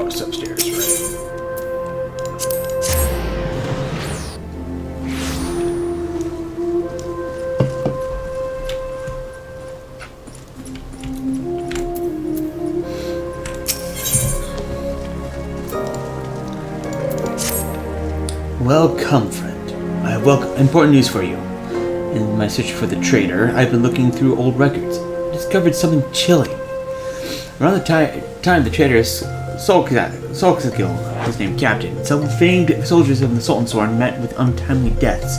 box upstairs, right? Welcome, friend. Important news for you. In my search for the traitor, I've been looking through old records. I discovered something chilling. Around the time the traitor Solkzakil, his name Captain, some famed soldiers of the Sultan's Sword met with untimely deaths.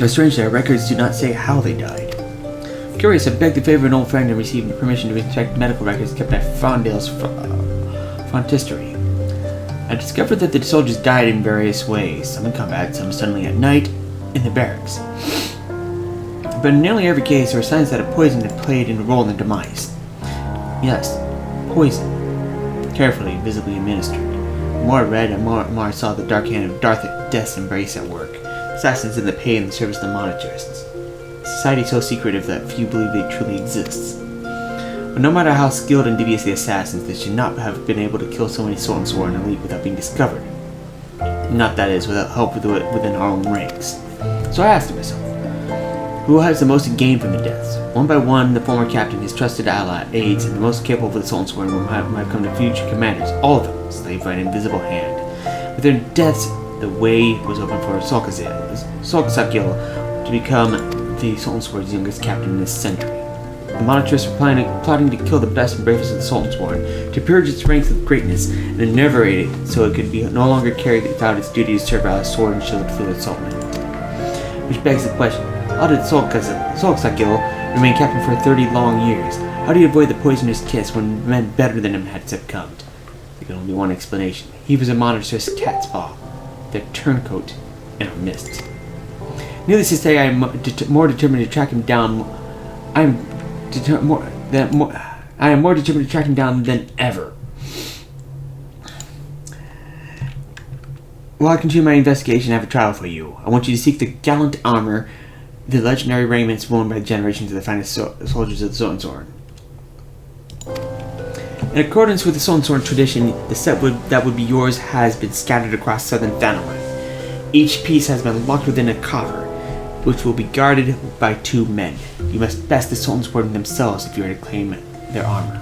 It's strange that records do not say how they died. Curious, I begged the favor of an old friend and received permission to inspect medical records kept at Fondale's Frontistery. I discovered that the soldiers died in various ways, some in combat, some suddenly at night, in the barracks. But in nearly every case, there were signs that a poison had played a role in their demise. Yes, poison. Carefully, visibly administered. The more I read, the more I saw the dark hand of Death's embrace at work. Assassins in the pay in the service of the monarchists. A society so secretive that few believe it truly exists. But no matter how skilled and devious the assassins, they should not have been able to kill so many Sultan's Sword and elite without being discovered. Not, that is, without help within our own ranks. So I asked myself, who has the most to gain from the deaths? One by one, the former captain, his trusted aides, and the most capable of the Sultan's Sword might come to future commanders, all of them, slaved by an invisible hand. With their deaths, the way was open for Solkzakil to become the Sultan's Sword's youngest captain in this century. The monarchists were plotting to kill the best and bravest of the Sultan's Sword, to purge its ranks of greatness, and enervate it so it could be no longer carry out its duty to serve as a sword and shield for the Sultan. Which begs the question, how did Solkzakil remain captain for 30 long years? How did he avoid the poisonous kiss when men better than him had succumbed? There can only be one explanation. He was a monarchist's cat's paw, their turncoat in our midst. Needless to say, I am more determined to track him down. I am more determined to track him down than ever. While I continue my investigation, I have a trial for you. I want you to seek the gallant armor, the legendary raiments worn by generations of the finest soldiers of the Sultan's Sword. In accordance with the Sultan's Sword tradition, the set that would be yours has been scattered across southern Thanalan. Each piece has been locked within a coffer, which will be guarded by 2 men. You must best the Sultan's Sword themselves if you are to claim their armor.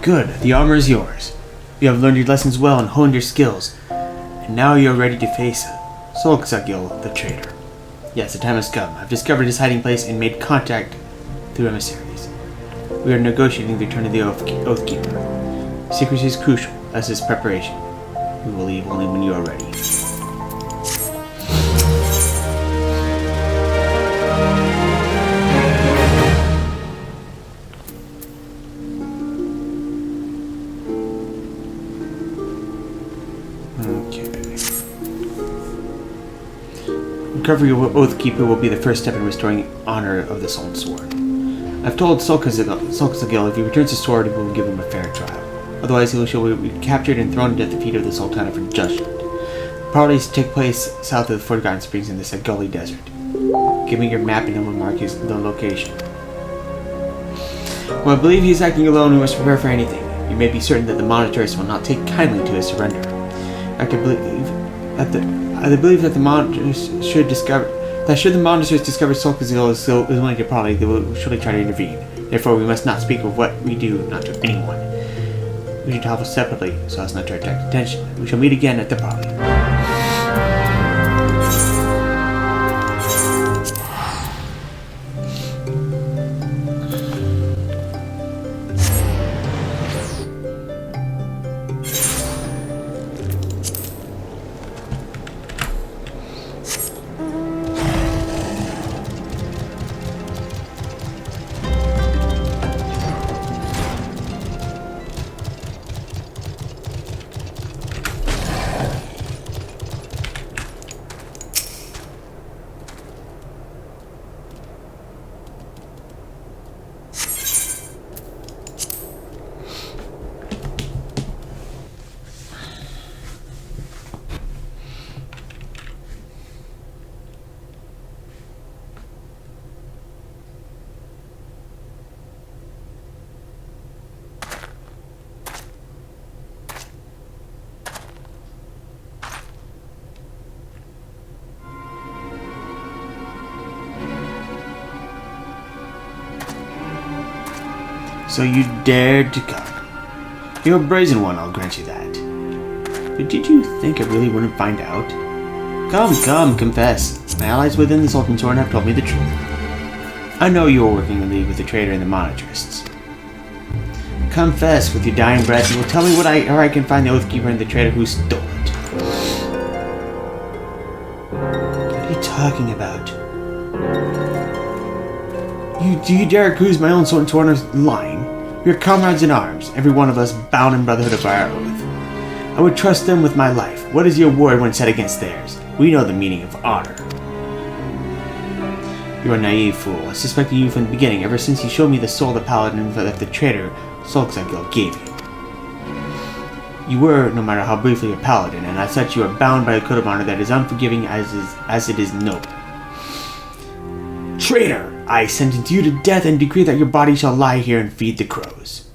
Good, the armor is yours. You have learned your lessons well and honed your skills, and now you are ready to face Solkzagil, the traitor. Yes, the time has come. I've discovered his hiding place and made contact through emissaries. We are negotiating the return of the Oathkeeper. Secrecy is crucial, as is preparation. We will leave only when you are ready. Recovery of Oathkeeper will be the first step in restoring honor of the Soul Sword. I've told Solkzagil if he returns the sword, we will give him a fair trial. Otherwise, he will be captured and thrown at the feet of the Sultana for judgment. The parties take place south of the Forgotten Springs in the Sagulli Desert. Give me your map and I will mark the location. When I believe he is acting alone, we must prepare for anything. You may be certain that the monitors will not take kindly to his surrender. I believe that the monitors should discover should the monitors discover Solkzagil is willing to parley, they will surely try to intervene. Therefore, we must not speak of what we do not to anyone. We should travel separately so as not to attract attention. We shall meet again at the parley. So you dared to come. You're a brazen one, I'll grant you that. But did you think I really wouldn't find out? Come, confess. My allies within the Sultan's Horn have told me the truth. I know you are working in league with the traitor and the monarchists. Confess with your dying breath, you will tell me where I can find the Oathkeeper and the traitor who stole it. What are you talking about? Do you dare accuse my own Sultan's Horn of lying? We are comrades in arms, every one of us bound in brotherhood of our oath. I would trust them with my life. What is your word when set against theirs? We know the meaning of honor. You are a naive fool. I suspected you from the beginning, ever since you showed me the soul of the paladin that the traitor Sulkzagil gave you. You were, no matter how briefly, a paladin, and as such you are bound by a code of honor that is unforgiving as it is noble. Traitor! I sentence you to death and decree that your body shall lie here and feed the crows.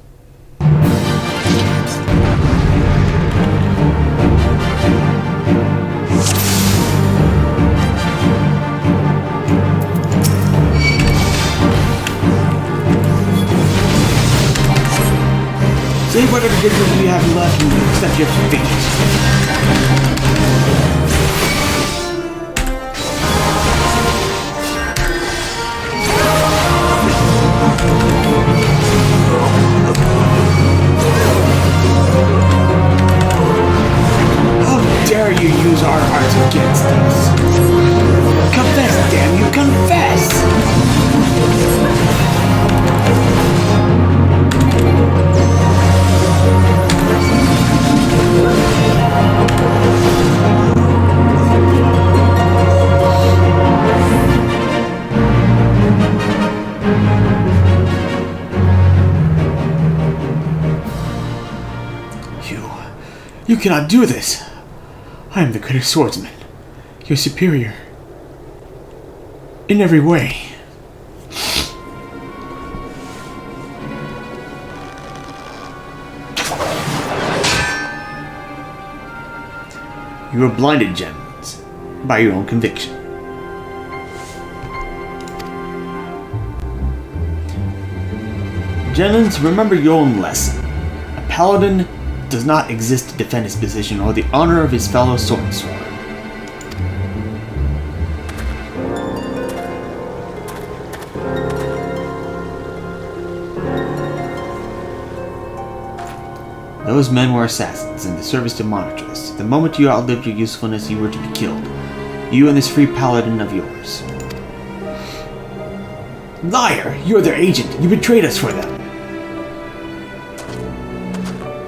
Save whatever difference you have left and accept your fate. How dare you use our hearts against us? Confess, damn you, confess! You cannot do this. I am the greater swordsman, your superior, in every way. You are blinded, gentlemen, by your own conviction. Gentlemen, remember your own lesson. A paladin does not exist to defend his position or the honor of his fellow swordsworn. Those men were assassins in the service to monarchists. The moment you outlived your usefulness, you were to be killed. You and this free paladin of yours. Liar! You're their agent. You betrayed us for them.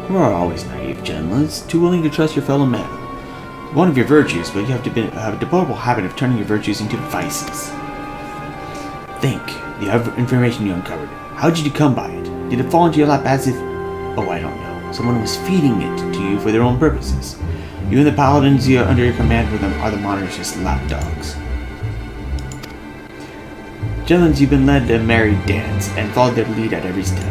You are always naive, gentlemen, too willing to trust your fellow man. One of your virtues, but you have a deplorable habit of turning your virtues into vices. Think, the information you uncovered. How did you come by it? Did it fall into your lap as if... Oh, I don't know. Someone was feeding it to you for their own purposes. You and the paladins you are under your command with them are the monarchist lapdogs. Gentlemen, you've been led a merry dance, and followed their lead at every step.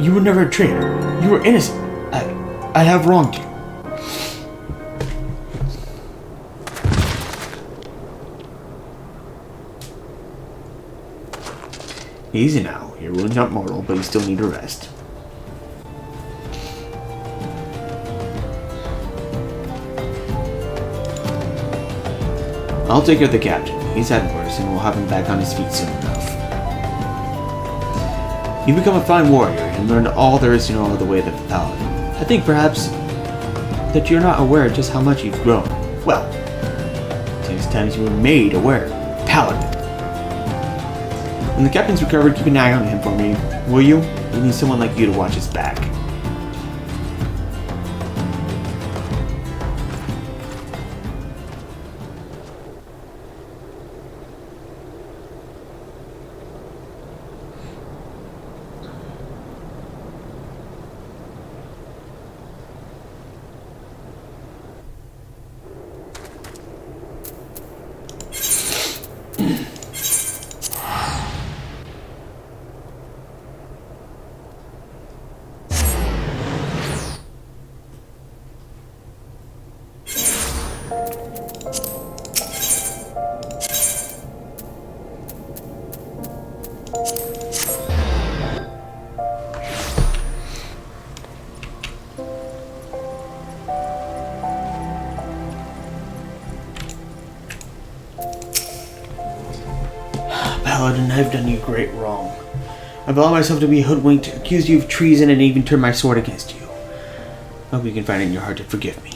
You were never a traitor. You were innocent. I have wronged you. Easy now. Your wound's not mortal, but you still need a rest. I'll take care of the captain. He's had worse, and we'll have him back on his feet soon enough. You've become a fine warrior and learned all there is to know of the way of the paladin. I think perhaps that you're not aware just how much you've grown. Well, 6 times you were made aware. Paladin. When the captain's recovered, keep an eye on him for me, will you? We need someone like you to watch his back. I've done you great wrong. I've allowed myself to be hoodwinked, accused you of treason, and even turned my sword against you. I hope you can find it in your heart to forgive me.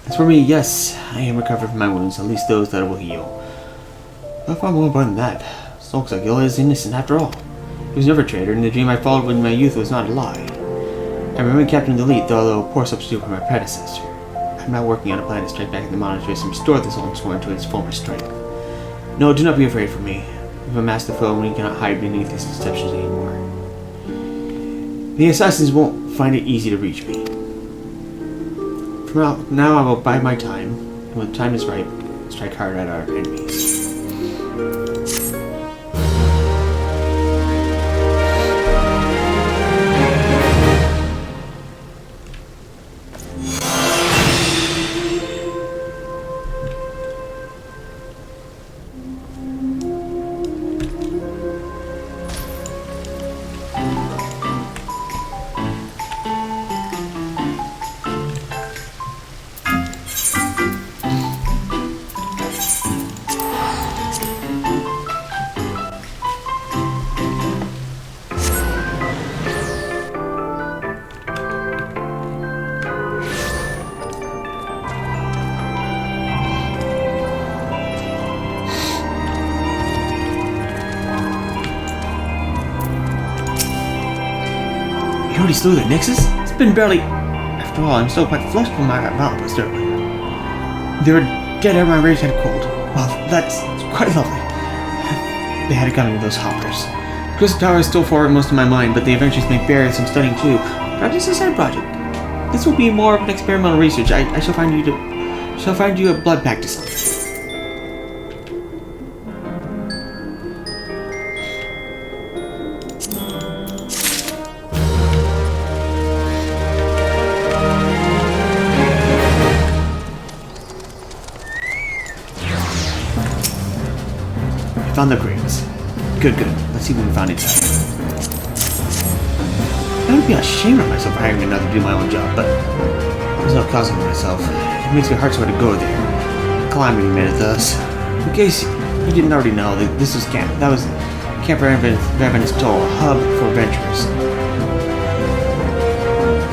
As for me, yes, I am recovered from my wounds, at least those that will heal. But far more important than that, Solxagil is innocent after all. He was never a traitor, and the dream I followed in my youth was not a lie. I remain Captain of the Elite, though a poor substitute for my predecessor. I'm now working on a plan to strike back at the monasteries and restore the Solsworn to its former strength. No, do not be afraid for me. We've amassed the foe and we cannot hide beneath his deceptions anymore. The assassins won't find it easy to reach me. From now I will bide my time, and when the time is ripe, strike hard at our enemies. You already slew the Nixes? It's been barely... After all, I'm still quite flushed from my outburst earlier. They were dead ere my rage had cooled. Well, that's quite lovely. They had it coming with those hoppers. Crystal Tower is still forward most of my mind, but the adventures make barriers some studying too. Not just a side project. This will be more of an experimental research. I shall find you a blood pact to something. Found the graves. Good. Let's see what we found inside. I would be ashamed of myself for hiring another to do my own job, but there's no causing myself. It makes my heart sort of go there. Calamity made it thus. In case you didn't already know, this was Camp Ravenous Toll, a hub for adventurers.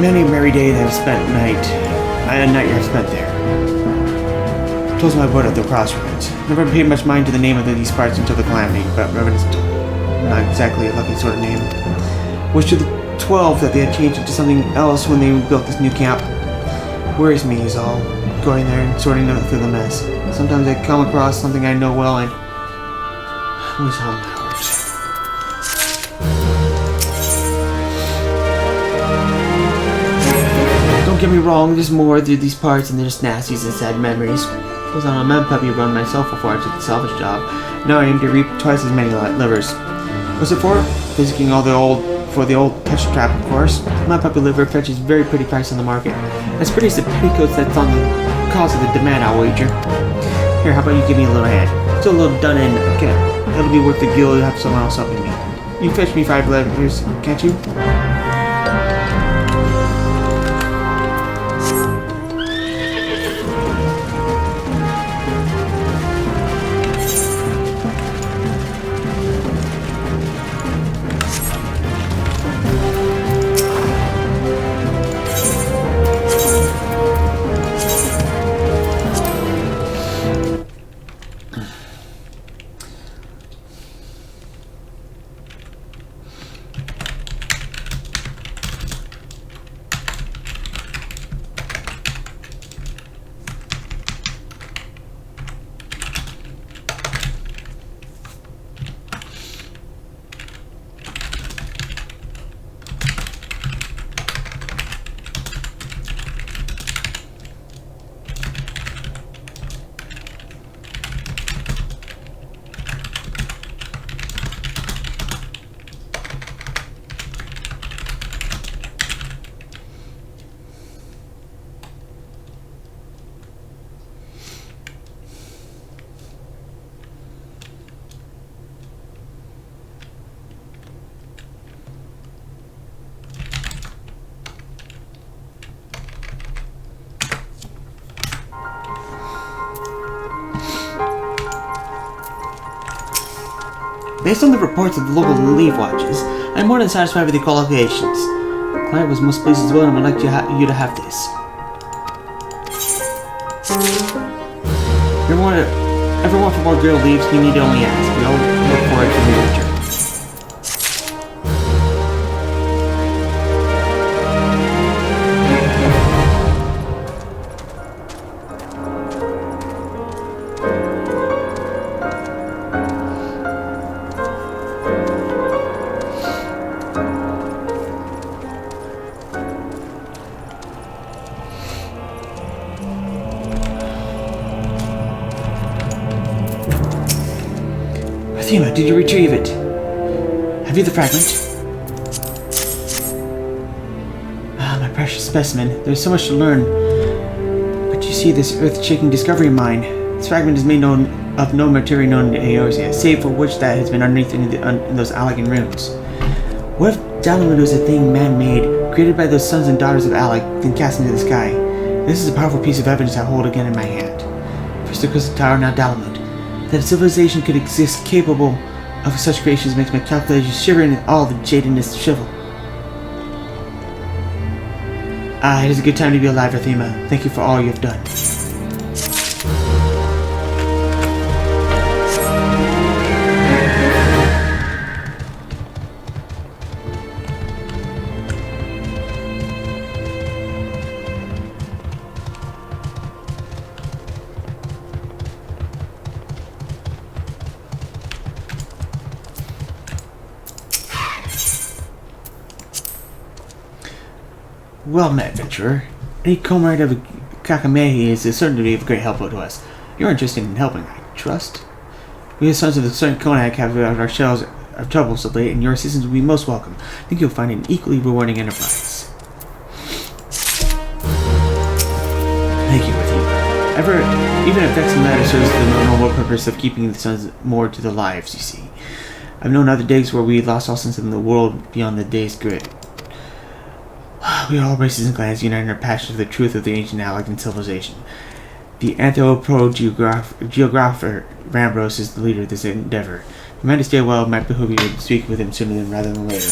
Many a merry day that I've spent a night I've spent there. Close my boat at the crossroads. Never paid much mind to the name of these parts until the calamity, but Ravenous Toll. Not exactly a lucky sort of name. Wish to the 12 that they had changed it to something else when they built this new camp. Worries me is all. Going there and sorting through the mess. Sometimes I come across something I know well and always on my heart. Don't get me wrong, there's more to these parts and there's nasties and sad memories. I was on a med puppy run myself before I took the salvage job. Now I aim to reap twice as many livers. What's it for? Physicking for the old touch trap, of course. My puppy liver fetches very pretty price on the market. As pretty as the petticoats that's on the cause of the demand, I'll wager. Here, how about you give me a little hand? Still a little done in. Okay, it'll be worth the gil to have someone else helping me. You can fetch me 5 livers, can't you? Based on the reports of the local relief watches, I am more than satisfied with the qualifications. The client was most pleased as well and would like you to have this. Everyone for more girl leaves, you need to only ask. We all look forward to your return. Rathima, did you retrieve it? Have you the fragment? Ah, my precious specimen. There's so much to learn. But you see this earth-shaking discovery of mine. This fragment is made of no material known to Eorzea, save for which that has been underneath in those Allagan runes. What if Dalamud was a thing man-made, created by those sons and daughters of Alec, then cast into the sky? This is a powerful piece of evidence I hold again in my hand. First the Crystal Tower, now Dalamud. That a civilization could exist capable of such creations makes my calculations shiver in all the jadedness shivel. Ah, it is a good time to be alive, Rathima. Thank you for all you have done. Well met, adventurer. Any comrade of Kakamehi is certainly of great help to us. You're interested in helping, I trust. We, the sons of the Sun Konak, have ourselves of troubles of late, and your assistance will be most welcome. I think you'll find it an equally rewarding enterprise. Thank you, Rathima. Even if vexing matter serves the normal purpose of keeping the sons more to their lives, you see. I've known other days where we lost all sense of the world beyond the day's grid. We are all races and clans united in our passion for the truth of the ancient Allagan civilization. The anthropo-geographer Rambros is the leader of this endeavor. If you mind to stay well, it might behoove you to speak with him sooner rather than later.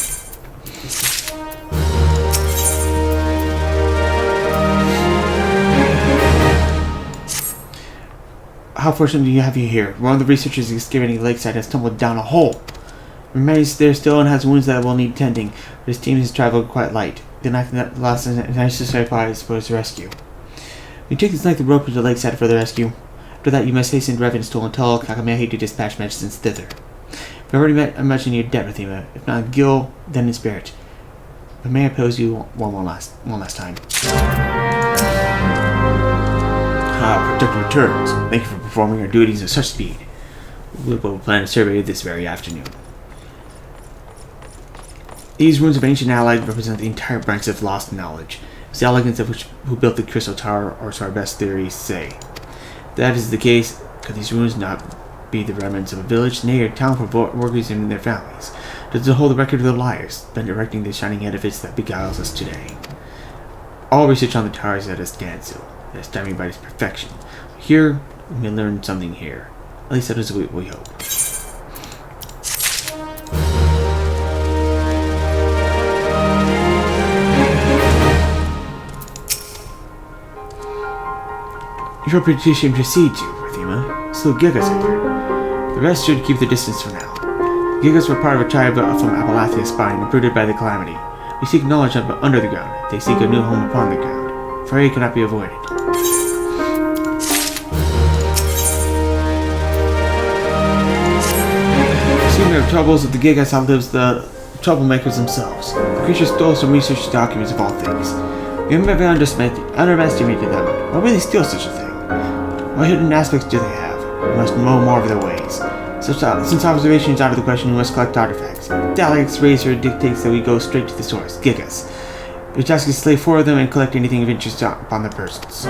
How fortunate do you have you here? One of the researchers excavating Lakeside has tumbled down a hole. Remains there still and has wounds that will need tending, but his team has traveled quite light. The last necessary part is for his rescue. You take this length of rope to the lakeside for the rescue. After that, you must hasten to Revenstool and tell Kakamehi to dispatch medicines thither. I've already mentioned your debt, Rathima. If not in Gil, then in spirit. But may I pose you one last time? Protector returns. Thank you for performing our duties at such speed. We will plan a survey this very afternoon. These ruins of ancient Allied represent the entire branch of lost knowledge. It's the elegance of who built the Crystal Tower, or so our best theories say. If that is the case, could these ruins not be the remnants of a village, nay, or town for workers and their families? Does it hold the record of the liars, then directing the shining edifice that beguiles us today? All research on the tower is at a standstill. It is timing by its perfection. Here, we may learn something here. At least that is what we hope. Your petition precedes you, Rathima. Still Gigas are here. The rest should keep the distance for now. Gigas were part of a tribe from Appalachia's spine, uprooted by the calamity. We seek knowledge under the ground. They seek a new home upon the ground. Fray cannot be avoided. Seeing the troubles of the Gigas outlives the troublemakers themselves. The creatures stole some research documents of all things. We have underestimated them. Why would they steal such a thing? What hidden aspects do they have? We must know more of their ways. Since observation is out of the question, we must collect artifacts. Dalek's razor dictates that we go straight to the source, Gigas. Your task is to slay 4 of them and collect anything of interest upon their persons.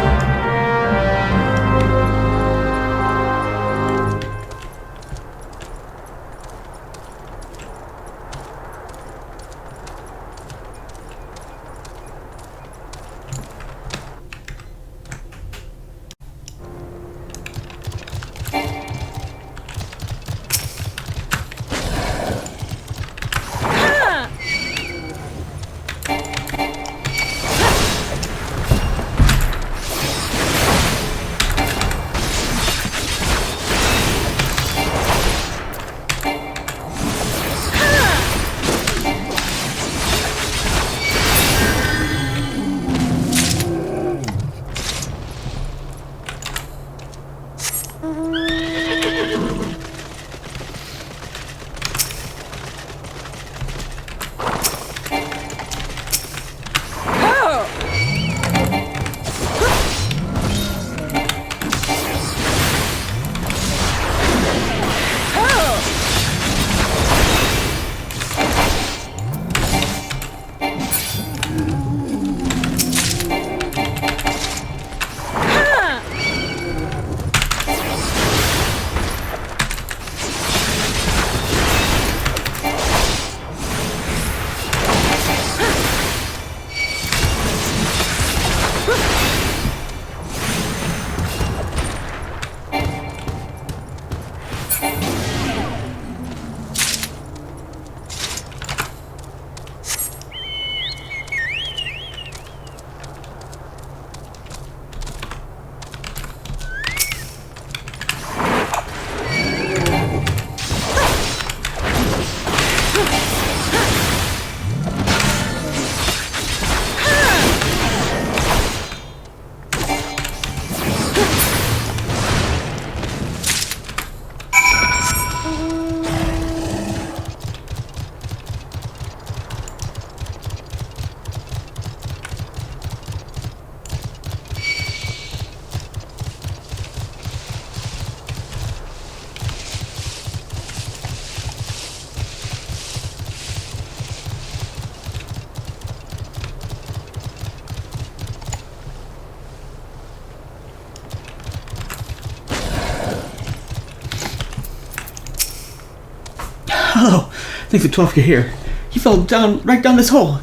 Thanks to 12 you're here. He fell right down this hole.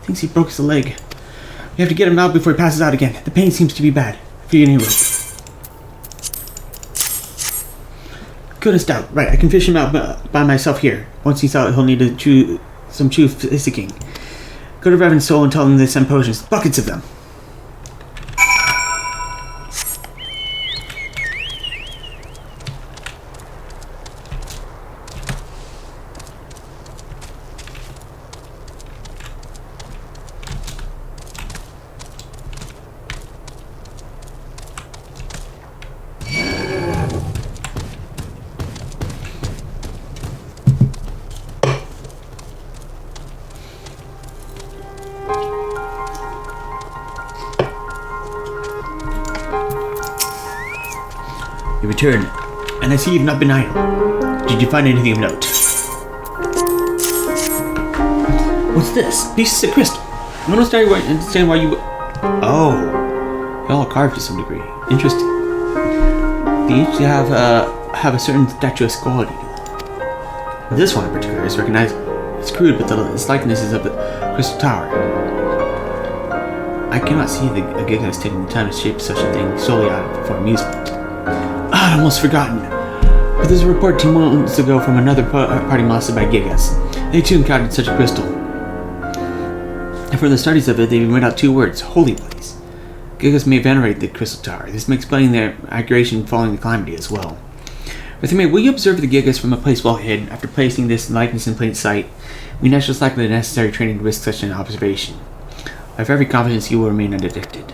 Thinks he broke his leg. We have to get him out before he passes out again. The pain seems to be bad. If you get any rope. Good and stout. Right, I can fish him out by myself here. Once he's out, he'll need to chew physicking. Go to Reverend Soul and tell them to send potions. Buckets of them. You return, and I see you've not been idle. Did you find anything of note? What's this? Pieces of crystal. I don't understand why you... Oh. They're all carved to some degree. Interesting. They each have a certain statuesque quality. This one in particular is recognizable. It's crude, but its likeness is of the crystal tower. I cannot see the Gigas taking the time to shape such a thing solely out for amusement. I'd almost forgotten. But there's a report 2 months ago from another party molested by Gigas. They too encountered such a crystal. And for the studies of it, they even read out 2 words, holy place. Gigas may venerate the crystal tower. This may explain their accuracy following the calamity as well. Rathima, will you observe the Gigas from a place well hidden? After placing this likeness in plain sight, we naturally lack the necessary training to risk such an observation. I have every confidence you will remain undetected.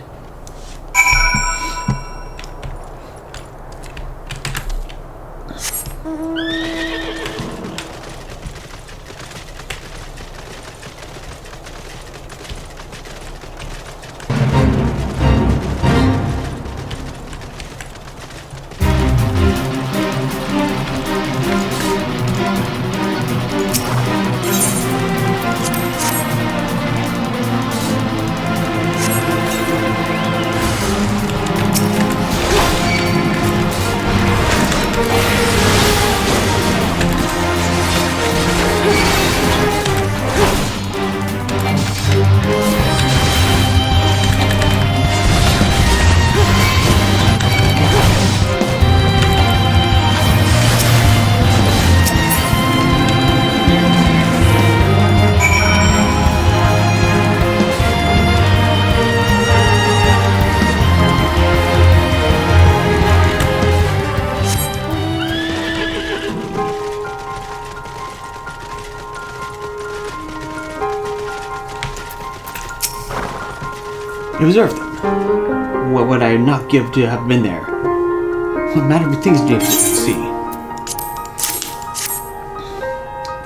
You observed them. What would I not give to have been there? What matter of things did you see?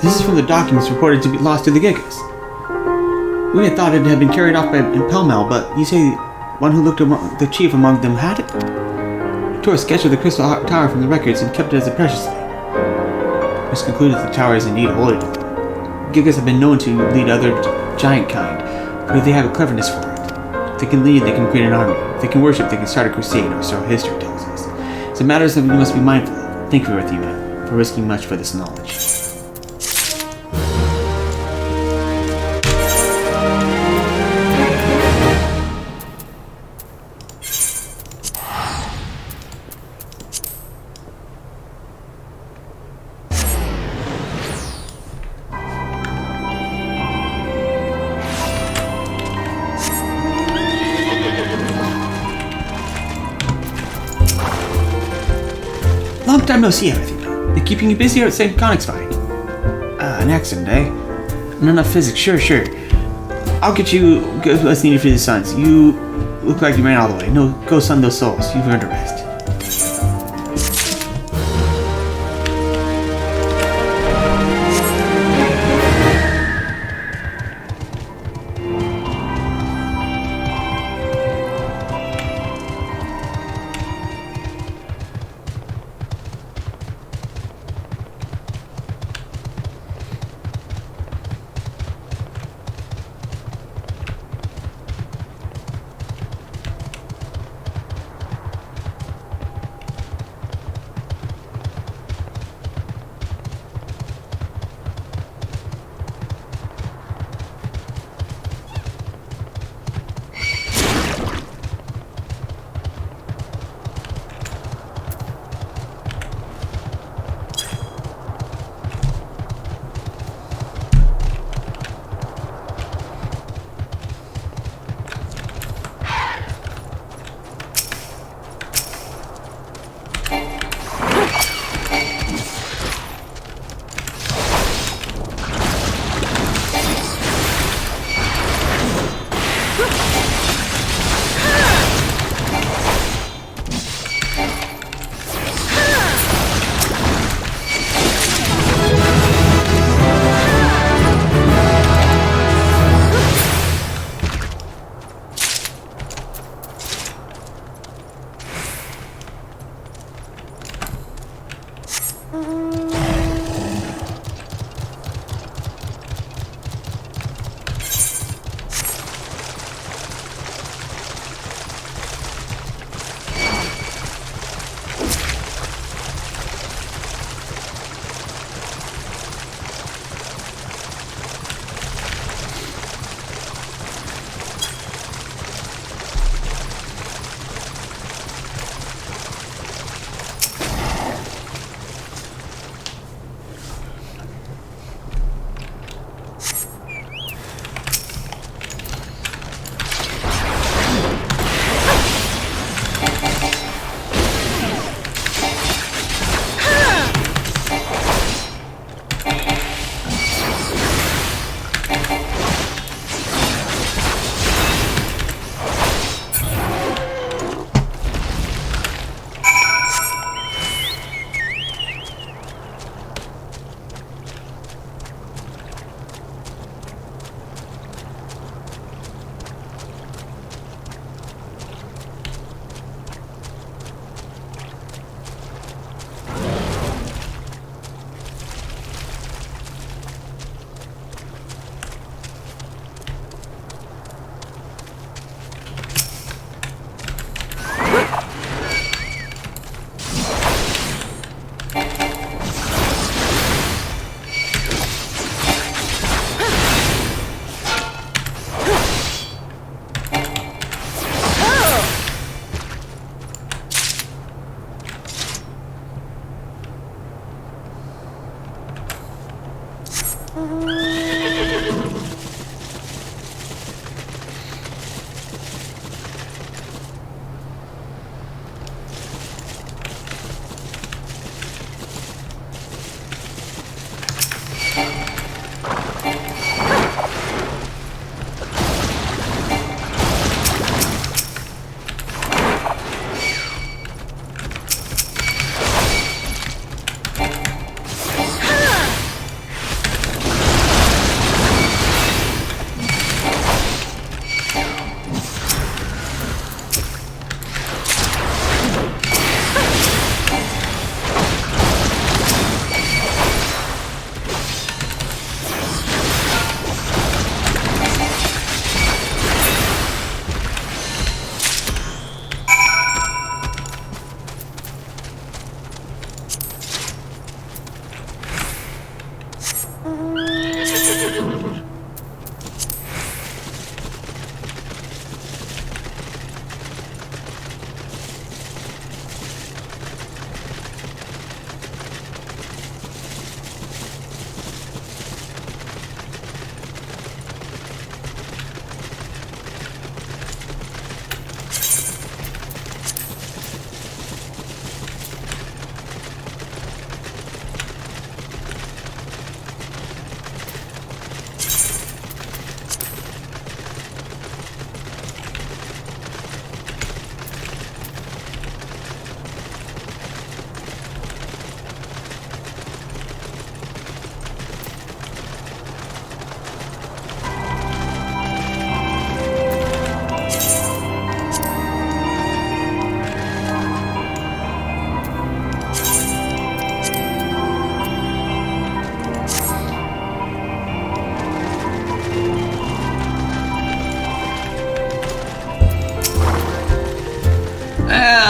This is from the documents reported to be lost to the Gigas. We had thought it had been carried off in pell-mell, but you say one who looked among the chief among them had it? He tore a sketch of the crystal tower from the records and kept it as a precious thing. It was concluded that the tower is indeed holy to them. Gigas have been known to lead other giant kind, but they have a cleverness for it. If they can lead, they can create an army. If they can worship, they can start a crusade, or so history tells us. So matters that we must be mindful of. Thank you, Rathima, for risking much for this knowledge. Long time no see, Rathima. They're keeping you busy at St. XIV. An accident, eh? Not enough physics, sure. I'll get you what's needed for the sons. You look like you ran all the way. No, go sun those souls. You've earned a rest.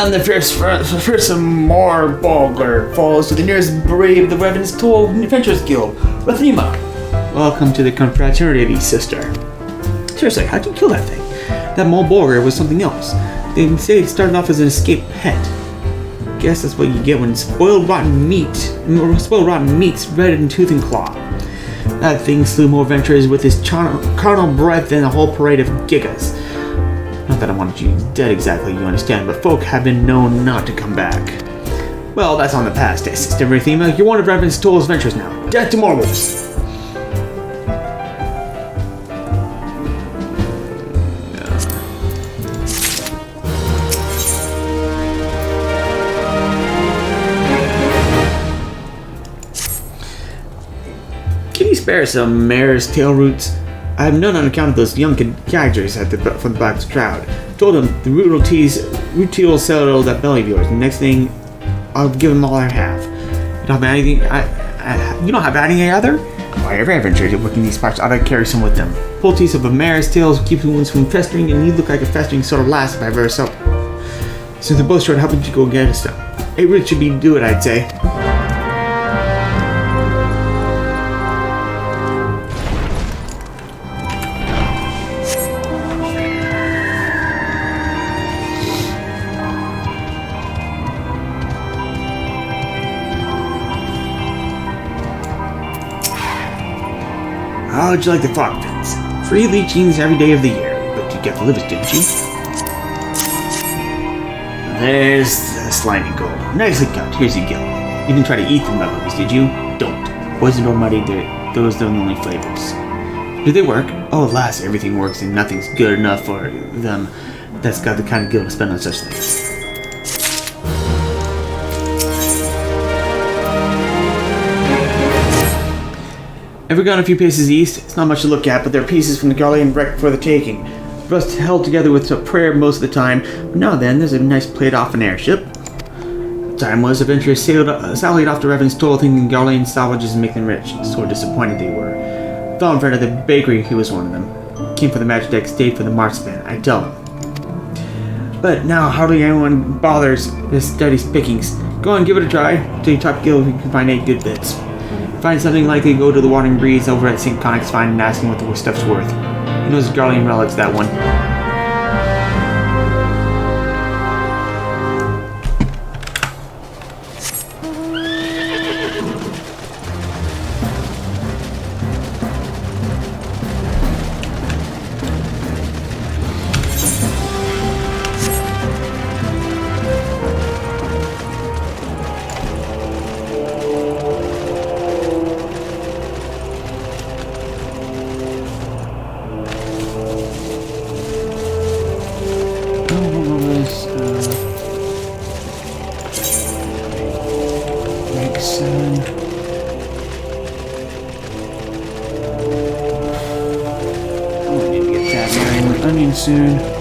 And the first more Bulgar falls to the nearest brave, the Revenant's Toll Adventurers Guild, Rathima. Welcome to the confraternity, sister. Seriously, how'd you kill that thing? That mole Bulgar was something else. They say it started off as an escaped pet. Guess that's what you get when spoiled rotten meat's red in tooth and claw. That thing slew more adventurers with his carnal breath than a whole parade of Gigas. Not that I wanted you dead exactly, you understand, but folk have been known not to come back. Well, that's on the past day, Sister Rathima. You're one of Revenant's Toll's adventures now. Death to mortals! Can you spare some mare's tail roots? I have none on account of those young characters from the Black Shroud. Told them the root will settle that belly of yours. The next thing, I'll give them all I have. You don't have anything? You don't have anything either? Why, every adventurer working these parts ought to carry some with them. Poultice of a mare's tail keeps wounds from festering, and you look like a festering sort of lass if I ever saw. Since they're both short, how would you go against them? 8 roots should do it, I'd say. How would you like the fog fins? Free leechings every day of the year, but you get the livers, didn't you? There's the slimy gold. Nicely cut. Here's your gill. You didn't try to eat them livers, did you? Don't. Poison or muddy, those are the only flavors. Do they work? Oh, alas, everything works and nothing's good enough for them that's got the kind of gill to spend on such things. Ever gone a few paces east? It's not much to look at, but there are pieces from the Garlean wreck for the taking. Rust held together with a prayer most of the time, but now and then there's a nice plate off an airship. The time was, adventurers sallied off to Revenant's Toll thinking Garlean salvages and make them rich. So disappointed they were. Found a friend at the bakery, he was one of them. Came for the magic deck, stayed for the marksman, I tell him. But now hardly anyone bothers to study pickings. Go on, give it a try. Till you top guild, you can find 8 good bits. Find something likely, go to the Wandering Breeze over at St. Connick's Find and ask him what the stuff's worth. He knows Garlean relics, that one. Soon.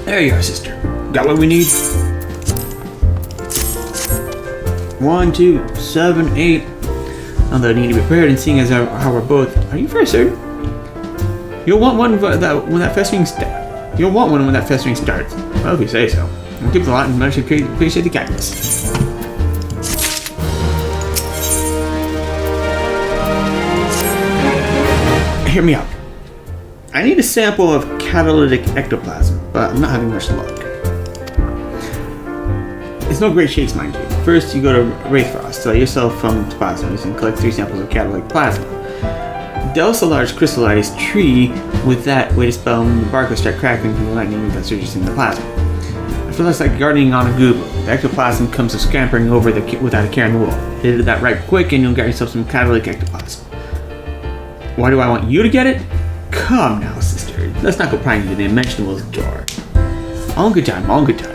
There you are, sister. Got what we need? 1, 2, 7, 8. Now that I need to be prepared and seeing as how we're both. Are you very certain? You'll want one when that festering You'll want one when that festering starts. Well, if you say so. I'll keep the lot and much appreciate the kindness. Hear me out. I need a sample of catalytic ectoplasm, but I'm not having much luck. It's no great shakes, mind you. First, you go to Rathima, sell yourself from plasmas, and collect 3 samples of catalytic plasma. Douse a large crystallized tree with that, wait a spell, and the bark will start cracking from the lightning that surges in the plasma. I feel that's like gardening on a google. The ectoplasm comes scampering over without a care in the world. Hit that right quick, and you'll get yourself some catalytic ectoplasm. Why do I want you to get it? Come now, sister. Let's not go prying into the Dimensional's door. All in good time, all in good time.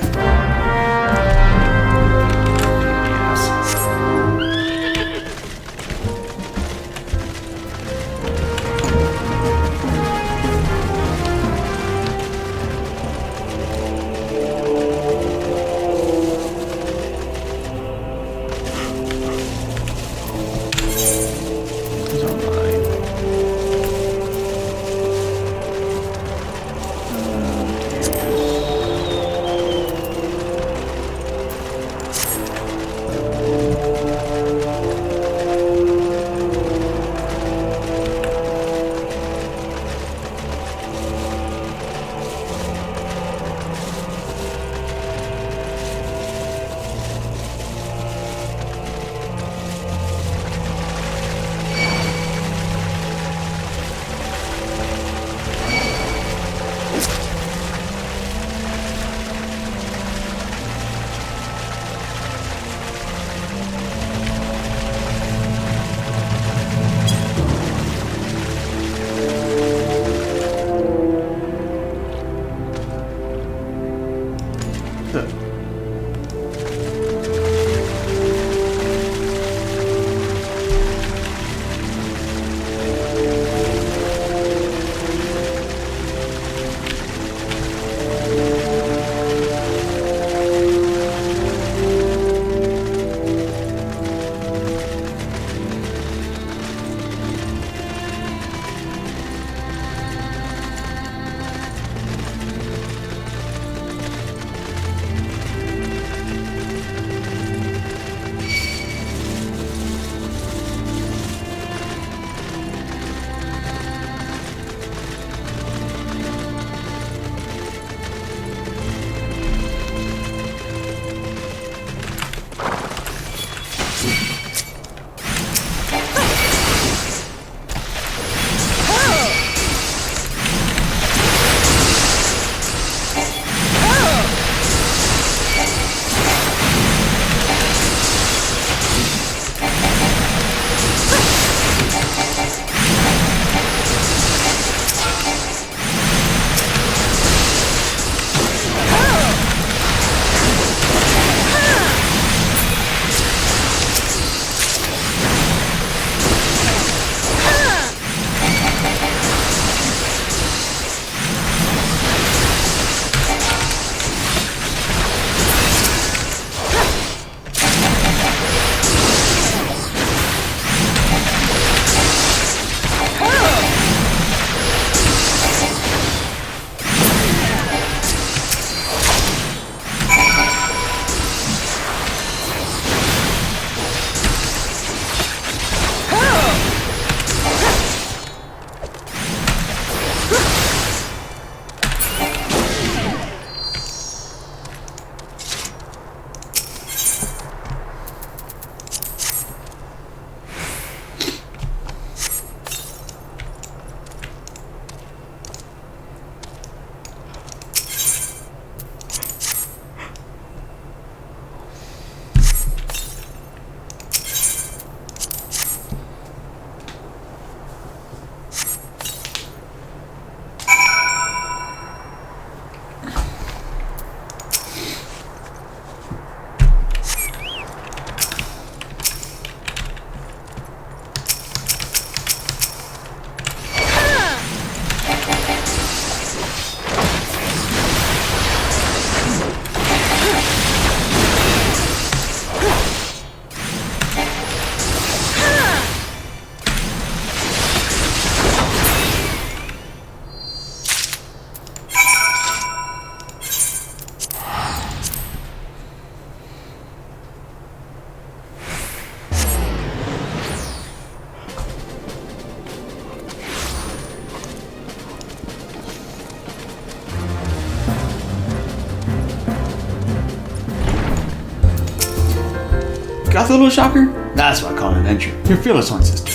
That's a little shocker? That's what I call an adventure. Your fearless one, sister.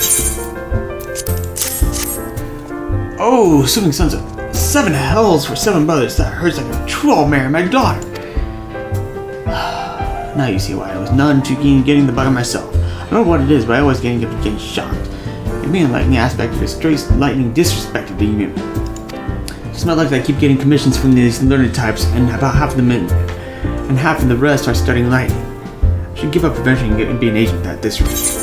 Oh, swimming sunset. 7 hells for 7 brothers. That hurts like a troll marrying my daughter. Now you see why I was none too keen getting the bug myself. I don't know what it is, but I always getting shocked. It being a lightning aspect of a straight lightning disrespect of the human. It's not like I keep getting commissions from these learned types, and about half of them and half of the rest are studying lightning. I should give up eventually and be an agent at this rate.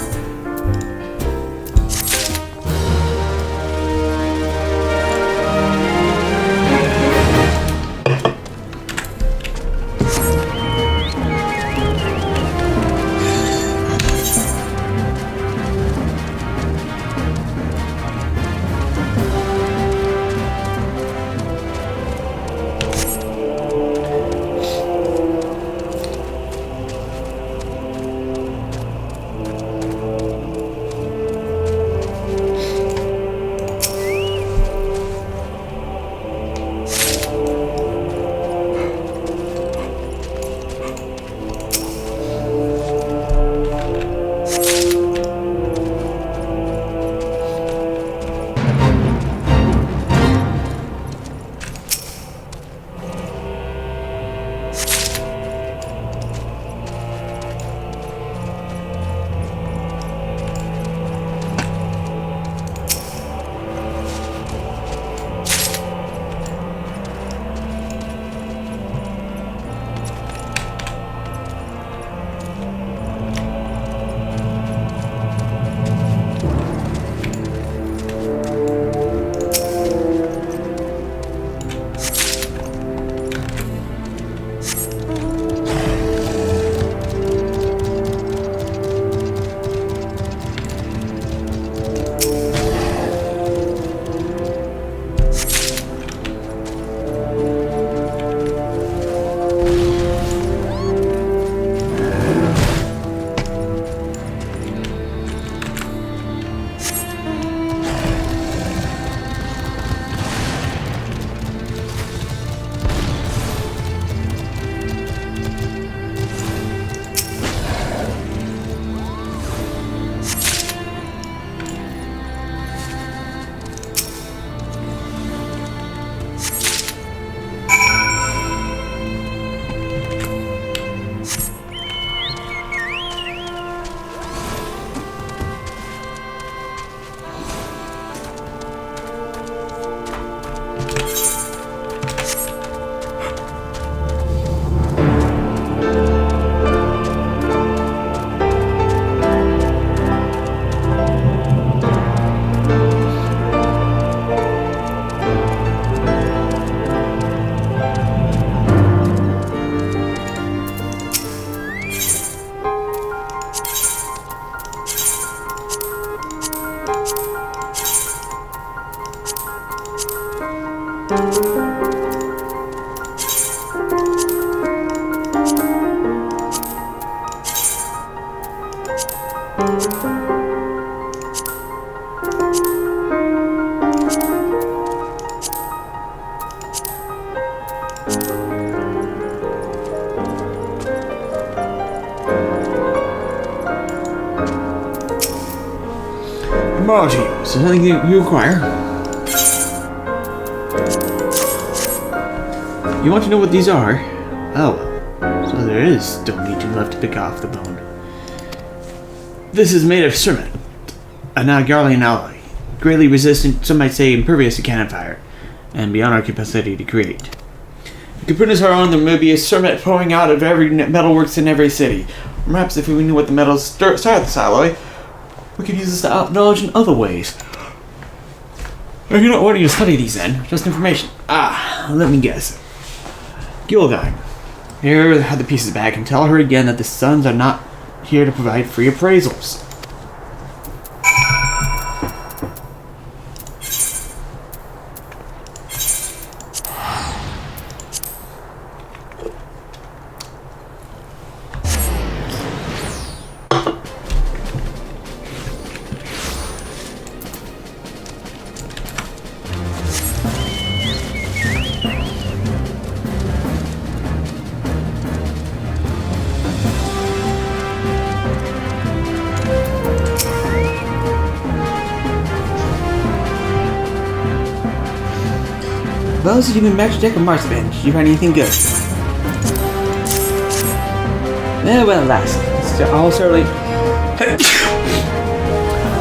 Apology. Is there anything you require? You want to know what these are? Oh, so there is still meat left to pick off the bone. This is made of cermet, a Nagarlian alloy, greatly resistant, some might say impervious to cannon fire, and beyond our capacity to create. If we could produce our own, there may be a cermet pouring out of every metalworks in every city. Perhaps if we knew what the metals started this alloy, we could use this knowledge in other ways. Or you don't want to study these then, just information. Let me guess. Gilgai. Here, have the pieces back and tell her again that the sons are not here to provide free appraisals. Well, since you've been back to check on Marzipan, did you find anything good? Well, at last. It's all certainly...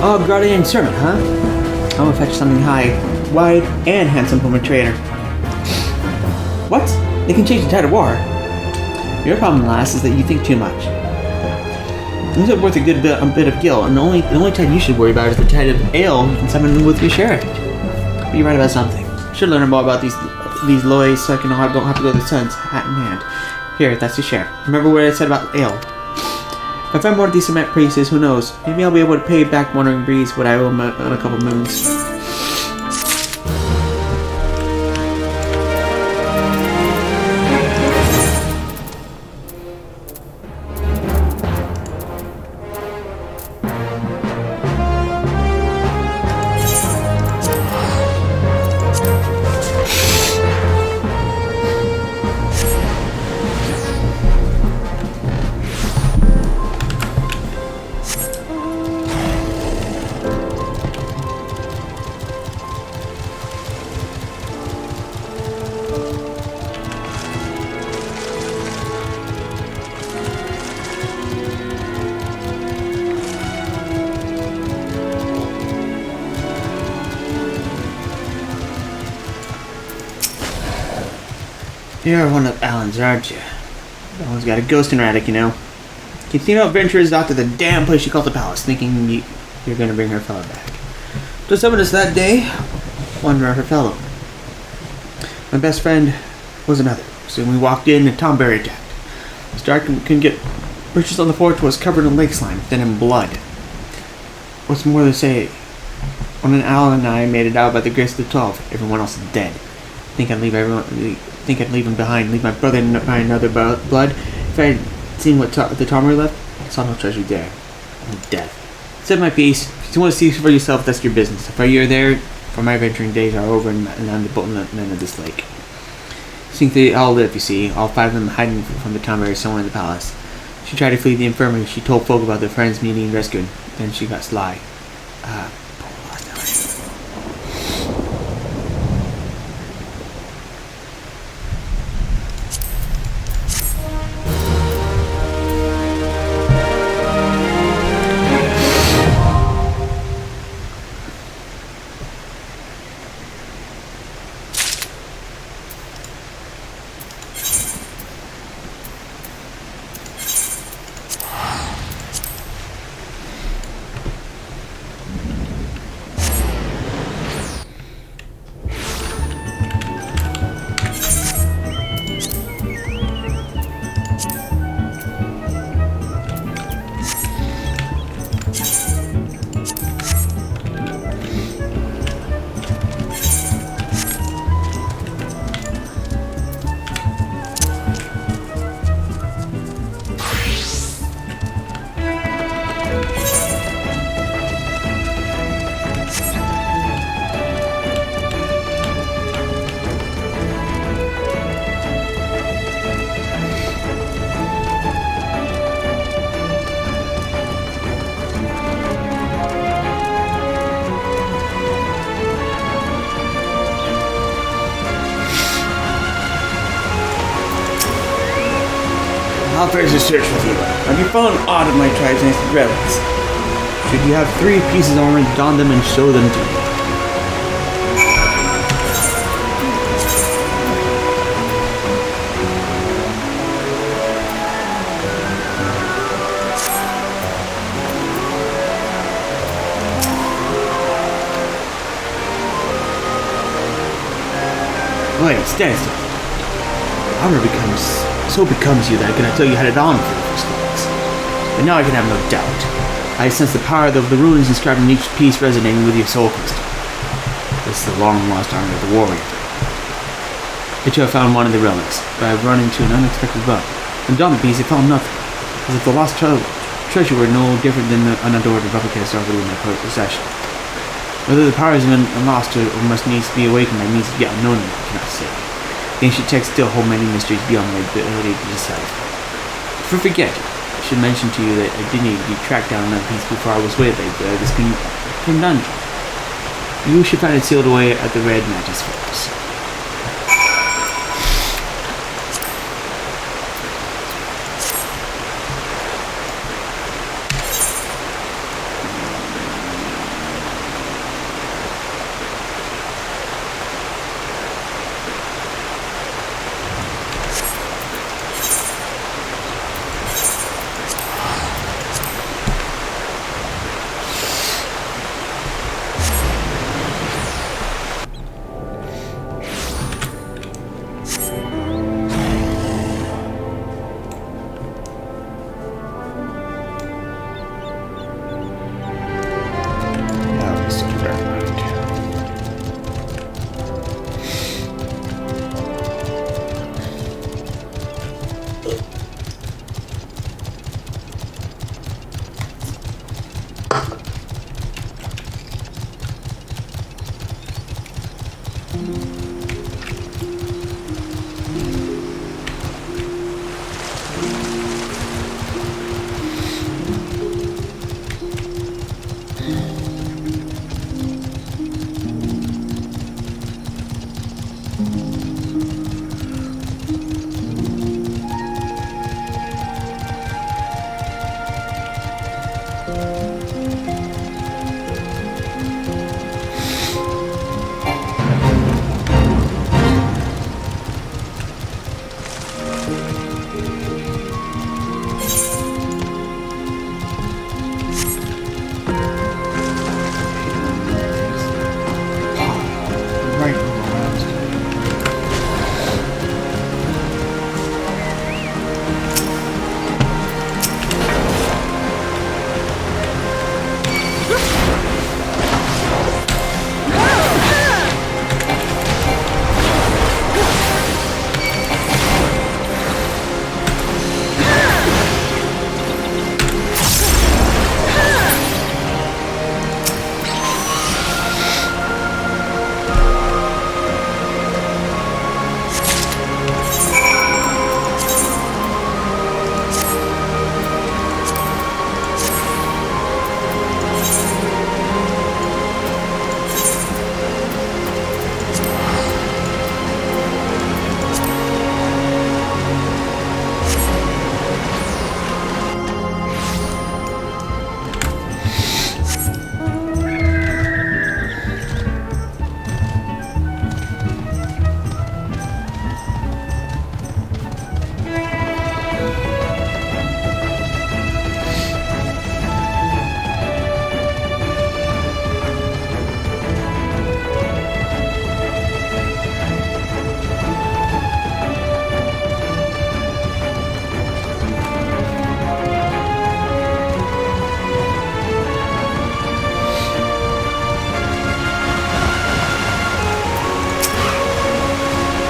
Oh, Guardian sermon, huh? I'm gonna fetch something high, wide, and handsome from a trainer. What? They can change the tide of war. Your problem, lass, is that you think too much. Things are worth a bit of gil, and the only tide you should worry about is the tide of ale you can summon with your share of it. But you're right about something. Should learn more about these loys so I don't have to go to the sun's hat in hand. Here, that's your share. Remember what I said about ale. If I find more of these cement pieces, who knows? Maybe I'll be able to pay back Wandering Breeze what I owe him on a couple moons. You're one of Alan's, aren't you? Alan's got a ghost in her attic, you know. Continue adventures out to the damn place she called the palace, thinking you're gonna bring her fellow back. To summon us that day, wonder her fellow. My best friend was another. Soon we walked in and Tom Berry attacked. Stark couldn't get purchased on the fort was covered in lake slime, then in blood. What's more to say, when Alan and I made it out by the grace of the 12, everyone else is dead. Think I'd leave him behind, leave my brother and another blood. If I had seen what the Tomer left, I saw no treasure there. Only death. Said my piece. If you want to see for yourself, that's your business. If you're there, for my adventuring days are over and I'm the boatman of this lake. Think they all live, you see, all 5 of them hiding from the Tomer somewhere in the palace. She tried to flee the infirmary. She told folk about their friends meeting and rescuing. Then she got sly. I'll finish the search with you. Have you found aught of my tribe's ancient relics? Should you have 3 pieces of armor, don them and show them to me. Wait, stand still. Armor becomes you that I cannot tell you had it on for the first glance. But now I can have no doubt. I sense the power of the runes inscribed in each piece resonating with your soul crystal. This is the long-lost armor of the warrior. But you have found one of the relics, but I've run into an unexpected bug. And on the piece, I found nothing. As if the lost treasure were no different than the unadored replicas already in my possession. Whether the power has been lost or must needs be awakened by means yet unknown, I cannot say. The ancient texts still hold many mysteries beyond my ability to decipher. For forget, I should mention to you that I did need to be tracked down that piece before I was waylaid by this dungeon. You should find it sealed away at the Red Mantis Fortress.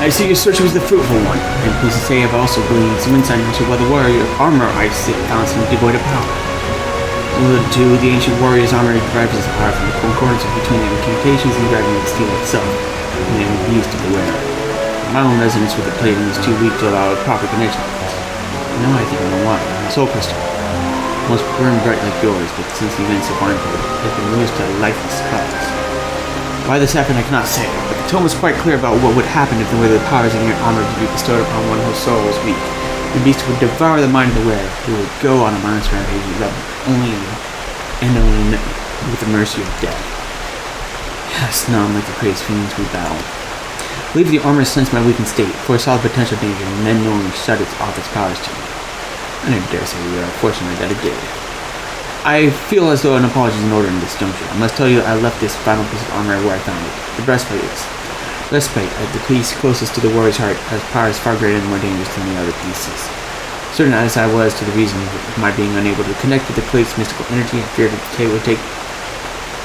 I see your search was the fruitful one. I'm pleased to say I've also gleaned some insight into whether warrior armor I found seems devoid of power. Alluded to, the ancient warrior's armor derives its power from the concordance between the incantations and driving the steel itself, and they would be used to the wearer. My own resonance with the plating was too weak to allow a proper connection with this. Now I think I know why. My soul crystal, almost burning bright like yours, but since the events of Barnfield, has been reduced to lifeless cause. Why this happened I cannot say, but the tome was quite clear about what would happen if the powers in your armor to be bestowed upon one whose soul was weak. The beast would devour the mind of the wearer, who would go on a mindless rampage only with the mercy of death. Yes, none like the crazed fiends we battle. I believe the armor sensed my weakened state, foresaw the potential danger, and then knowingly shut off its powers to me. I don't dare say we are fortunate that it did. I feel as though an apology is in order in this juncture. I must tell you I left this final piece of armor where I found it. The breastplate is. Breastplate, as the piece closest to the warrior's heart, has powers far greater and more dangerous than the other pieces. Certain as I was to the reason of my being unable to connect with the plate's mystical energy, I feared that decay would take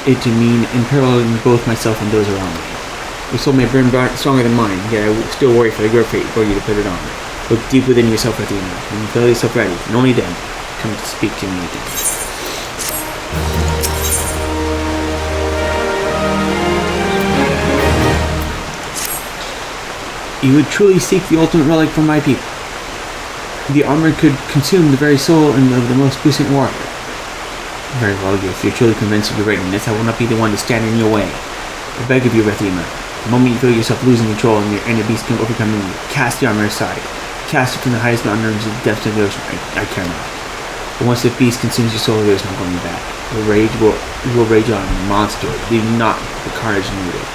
it to mean imperiling both myself and those around me. Your soul may burn stronger than mine, yet I still worry for your fate for you to put it on. Look deep within yourself, Rathima. When you feel yourself ready, and only then, come to speak to me again. You would truly seek the ultimate relic from my people. The armor could consume the very soul of the most puissant warrior. Very well, if you're truly convinced of your readiness, I will not be the one to stand in your way. I beg of you, Rathima, the moment you feel yourself losing control and the beast can overcome you, cast the armor aside. Cast it from the highest mountain range to the depths of the ocean. I care not. But once the beast consumes your soul, there is no going back. The rage will rage on, monster, leaving not the carnage needed.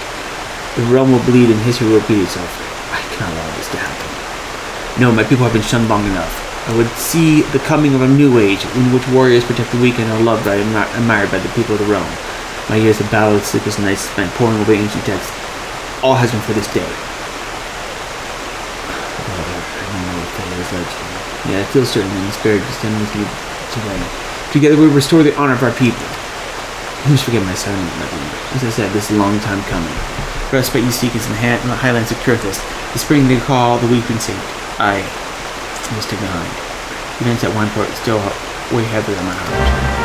The realm will bleed and history will repeat itself. I cannot allow this to happen. No, my people have been shunned long enough. I would see the coming of a new age, in which warriors protect the weak and are loved and admired by the people of the realm. My years of battle, sleepless nights spent poring over ancient texts, all has been for this day. Yeah, I feel certain and the spirit to stand with me today. Together we restore the honor of our people. Please forget my silent living. As I said, this is a long time coming. Respite you seek is in the highlands of Kurthis. The spring they call the Weeping Saint. I must stay behind. Events at Wineport still weigh heavily on my heart.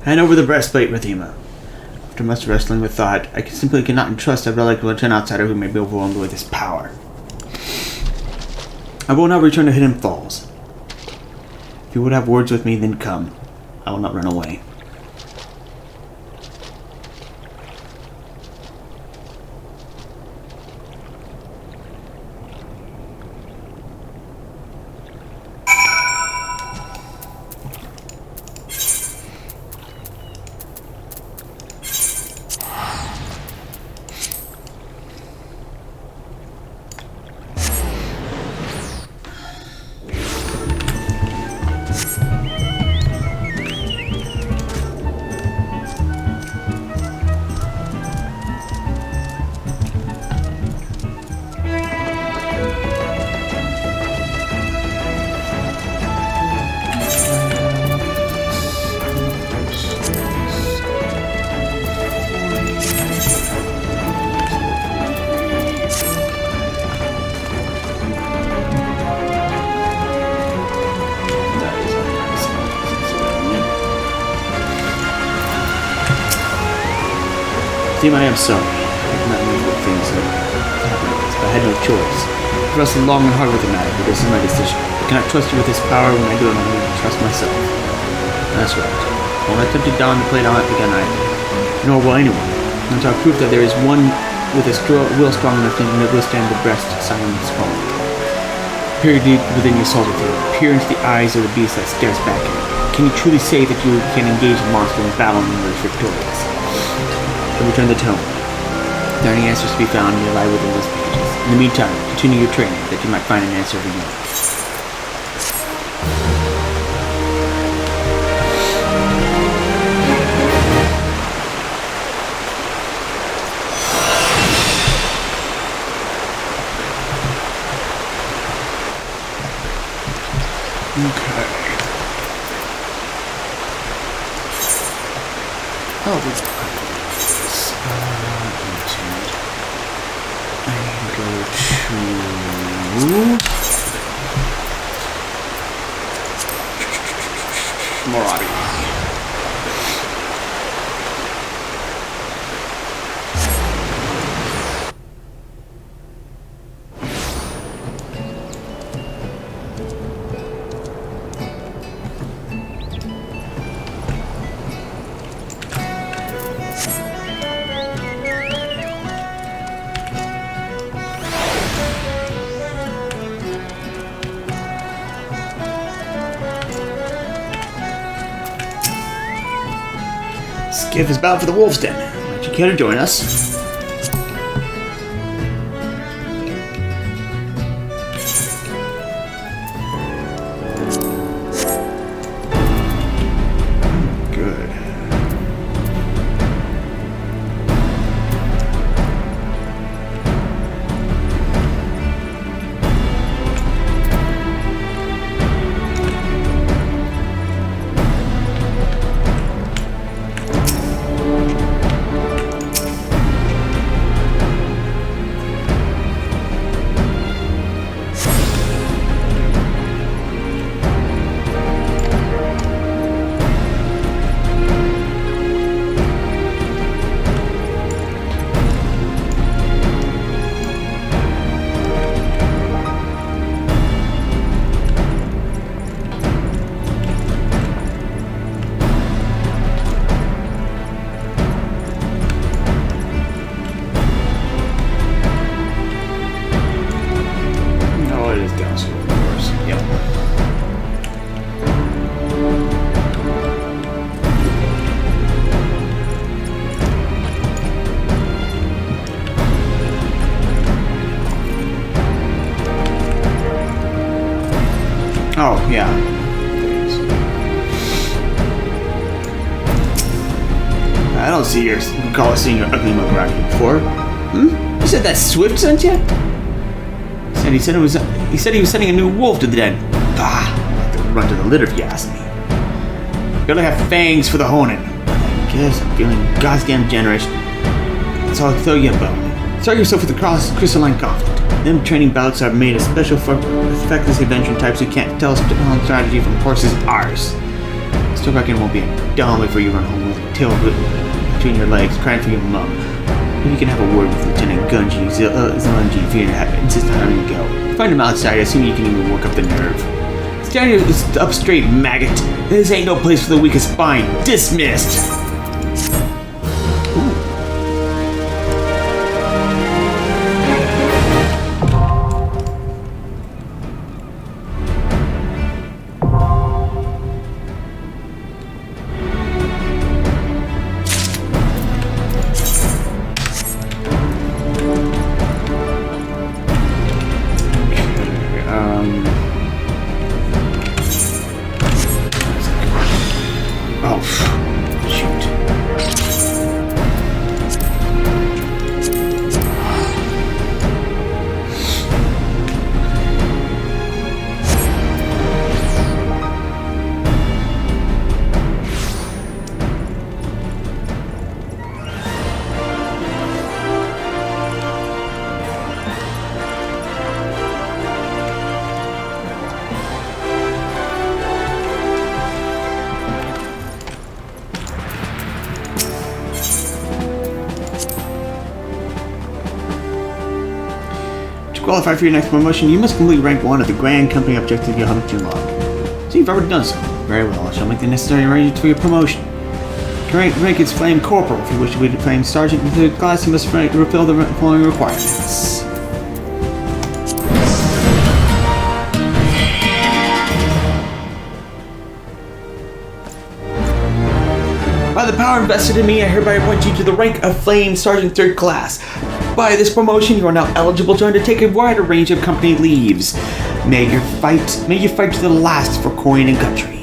Hand over the breastplate, Rathima. After much wrestling with thought, I simply cannot entrust a relic to an outsider who may be overwhelmed with his power. I will not return to Hidden Falls. If you would have words with me, then come. I will not run away. I am sorry. I cannot remember what things happened, but I had no choice. I wrestled long and hard with the matter, but this is my decision. I cannot trust you with this power when I do not need to trust myself. That's right. I won't attempt Dhona to play it on it again either. Nor will anyone, until I prove that there is one with a will strong enough to withstand the breast silence falling. Peer deep within your soul with you. Peer into the eyes of the beast that stares back at you. Can you truly say that you can engage a monster in battle and emerge victorious? I return the tome. If there are any answers to be found, you lie within those pages. In the meantime, continue your training, that you might find an answer for you. Okay. Oh, this is more audio. XIV is bound for the Wolf's Den. Might you care to join us? Good. Oh, yeah. I don't recall seeing your ugly mug around here before. You said that Swift sent you? He said he was sending a new wolf to the den. Bah, I'll have to run to the litter if you ask me. You gotta have fangs for the honing. I guess I'm feeling goddamn generous. So I'll throw you a bone. Start yourself with the crystalline conflict. Them training bouts are made especial for feckless adventure types who can't tell strategy from horses ours. Still reckon it won't be a dumb before you run home with your tail between your legs, crying for your mom. Maybe you can have a word with Lieutenant Gunji Zunji if you insist on having to go. Find him outside, assuming you can even work up the nerve. Stand here up straight, maggot. This ain't no place for the weakest spine. Dismissed! To qualify for your next promotion, you must complete rank 1 of the Grand Company Objective Geometry Log. So you've already done so. Very well, I shall make the necessary arrangements for your promotion. Your rank is Flame Corporal. If you wish to be Flame Sergeant in the class, you must fulfill the following requirements. By the power invested in me, I hereby appoint you to the rank of Flame Sergeant 3rd Class. By this promotion, you are now eligible to undertake a wider range of company leaves. May you fight to the last for coin and country.